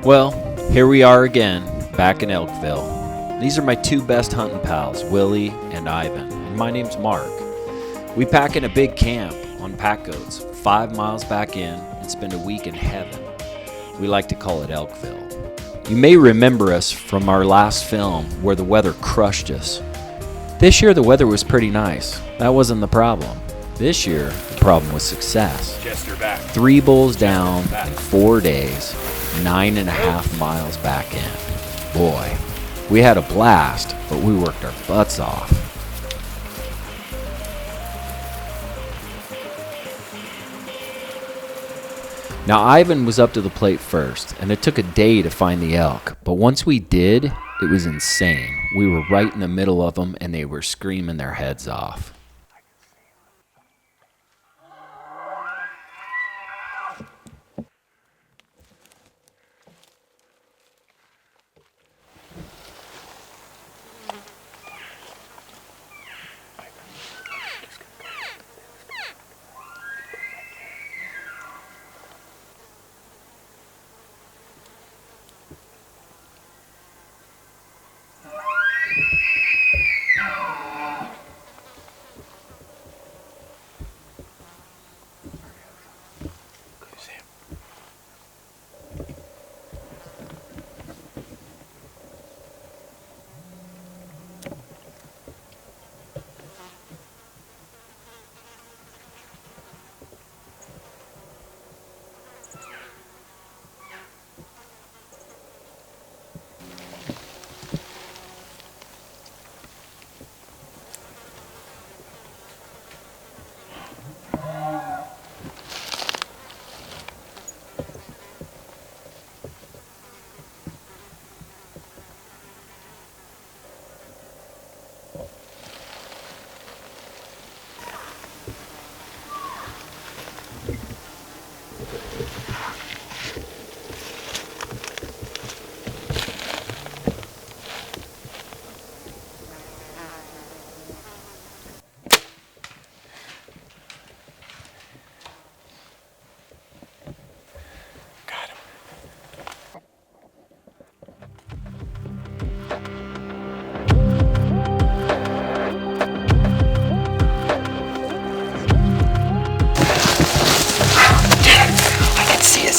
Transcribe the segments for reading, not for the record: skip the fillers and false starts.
Well, here we are again, back in Elkville. These are my two best hunting pals, Willie and Ivan, and my name's Mark. We pack in a big camp on PackGoats, 5 miles back in, and spend a week in heaven. We like to call it Elkville. You may remember us from our last film where the weather crushed us. This year the weather was pretty nice. That wasn't the problem. This year, the problem was success. 3 bulls down in 4 days, 9.5 miles back in. Boy, we had a blast, but we worked our butts off. Now Ivan was up to the plate first, and it took a day to find the elk, but once we did, it was insane. We were right in the middle of them, and they were screaming their heads off.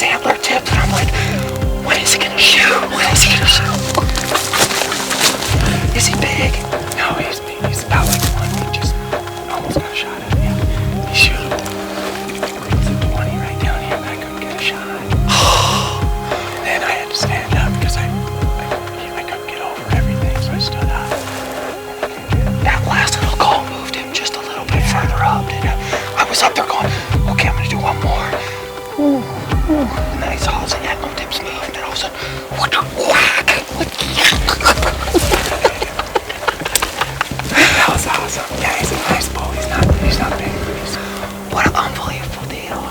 Antler tipped, and I'm like, when is he gonna shoot? When is he gonna shoot? Is he big? No, he's about like 1. He just almost got a shot at him. He's shooting. He's at 20 right down here, and I couldn't get a shot. Then I had to stand up because I couldn't get over everything, so I stood up. That last little call moved him just a little bit further up, and I was up there going, okay, I'm gonna do one more. Ooh. And then I saw his antler tips move, and then all of a sudden, whack! That was awesome. Yeah, he's a nice bull. He's not big. What an unbelievable deal.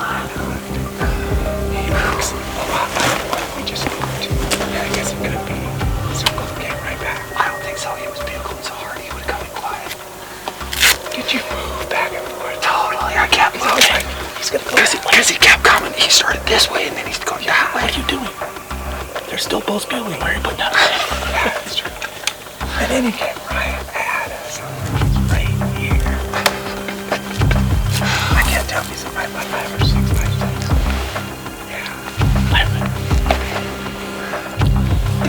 He looks a lot like what we just moved. Yeah, I guess it could be circle came right back. I don't think so. He was bugling so hard he would come in quiet. Did you move back and forth? Totally. I kept moving. He's gonna go because he kept coming. He started this way and then he's going that way. What are you doing? They're still both bugling. Where are you putting up? Yeah, that's true. And then he came right at us. Right here. I can't tell if he's a 5x5 or 6x6. Yeah.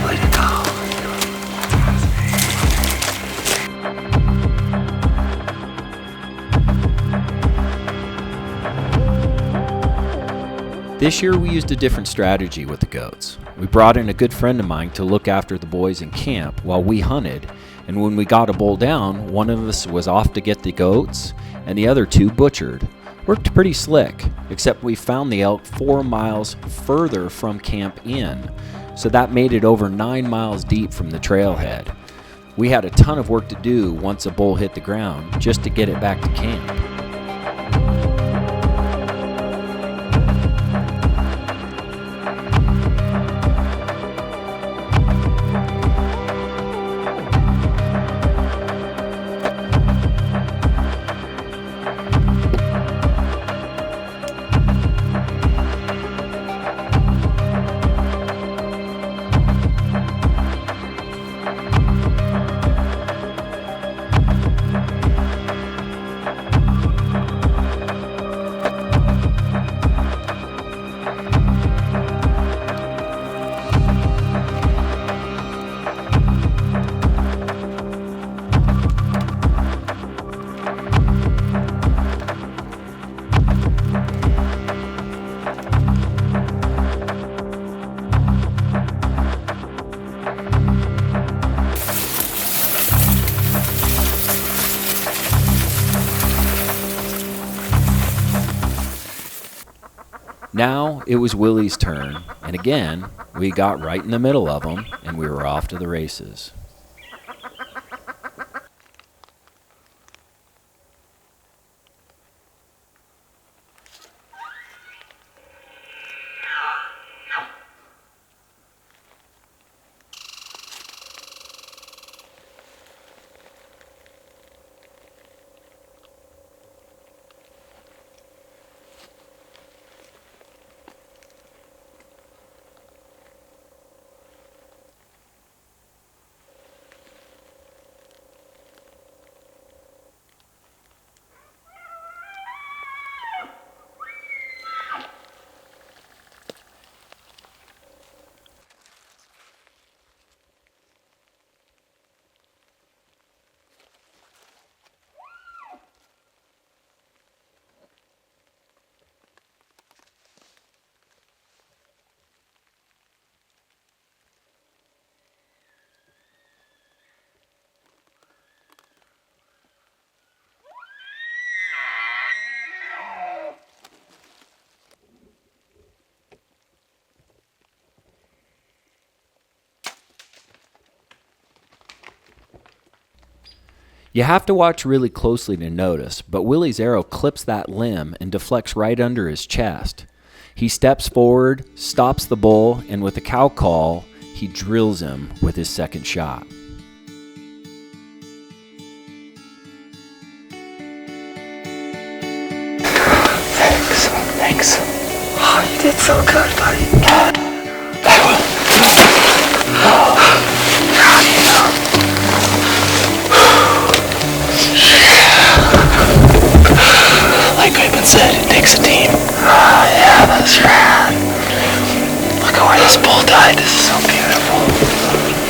Way to go. This year we used a different strategy with the goats. We brought in a good friend of mine to look after the boys in camp while we hunted, and when we got a bull down, one of us was off to get the goats and the other 2 butchered. Worked pretty slick, except we found the elk 4 miles further from Camp Inn, so that made it over 9 miles deep from the trailhead. We had a ton of work to do once a bull hit the ground just to get it back to camp. Now it was Willie's turn, and again, we got right in the middle of them, and we were off to the races. You have to watch really closely to notice, but Willie's arrow clips that limb and deflects right under his chest. He steps forward, stops the bull, and with a cow call, he drills him with his second shot. Thanks. Oh, you did so good, buddy. I will. Proud of you. Like I've been said, it takes a team. Oh, yeah, that's rad. Look at where this bull died. This is so beautiful.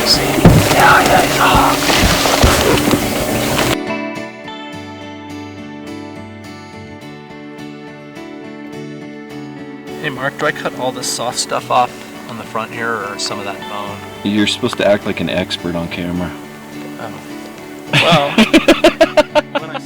See? Yeah, he's a hawk. Hey Mark, do I cut all this soft stuff off on the front here or some of that bone? You're supposed to act like an expert on camera. Oh. Well, when I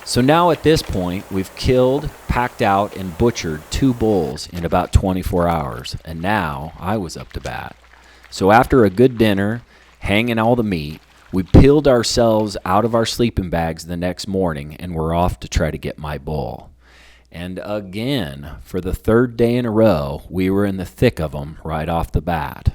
So now at this point, we've killed, packed out, and butchered 2 bulls in about 24 hours, and now I was up to bat. So after a good dinner, hanging all the meat, we peeled ourselves out of our sleeping bags the next morning and were off to try to get my bull. And again, for the 3rd day in a row, we were in the thick of them right off the bat.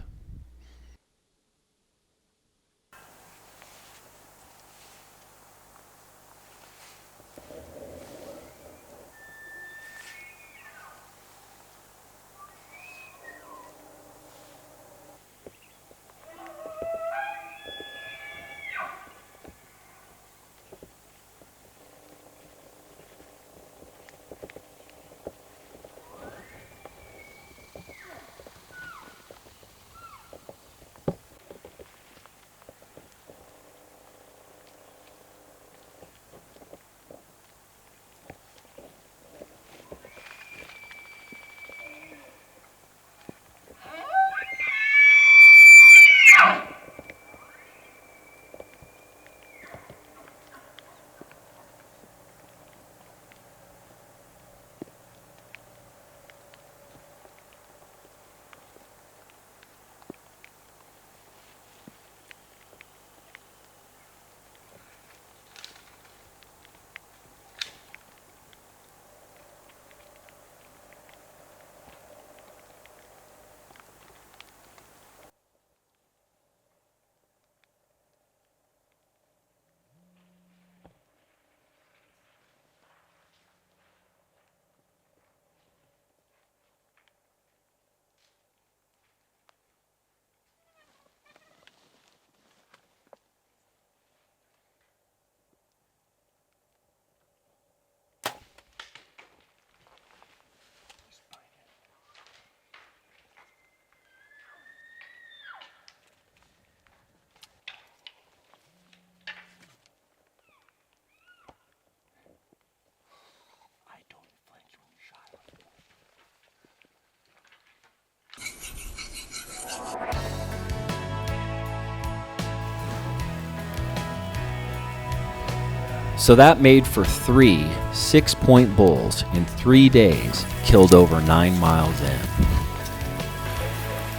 So that made for 3 6-point bulls in 3 days, killed over 9 miles in.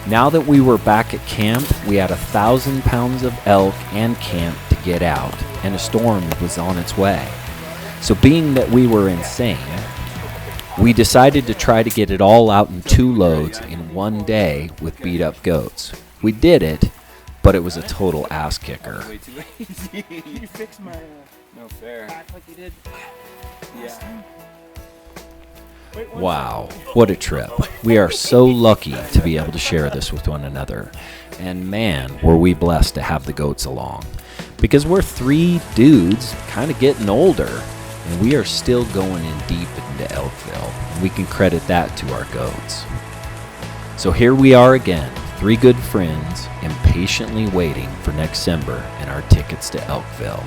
Now that we were back at camp, we had 1,000 pounds of elk and camp to get out, and a storm was on its way. So being that we were insane, we decided to try to get it all out in 2 loads in 1 day with beat up goats. We did it, but it was a total ass kicker. Way too easy. You fix my No fair. back like you did. Yeah. Wow, what a trip. We are so lucky to be able to share this with one another. And man, were we blessed to have the goats along. Because we're 3 dudes kind of getting older, and we are still going in deep into Elkville. And we can credit that to our goats. So here we are again, 3 good friends, impatiently waiting for next December and our tickets to Elkville.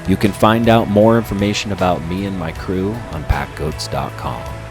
You can find out more information about me and my crew on PackGoats.com.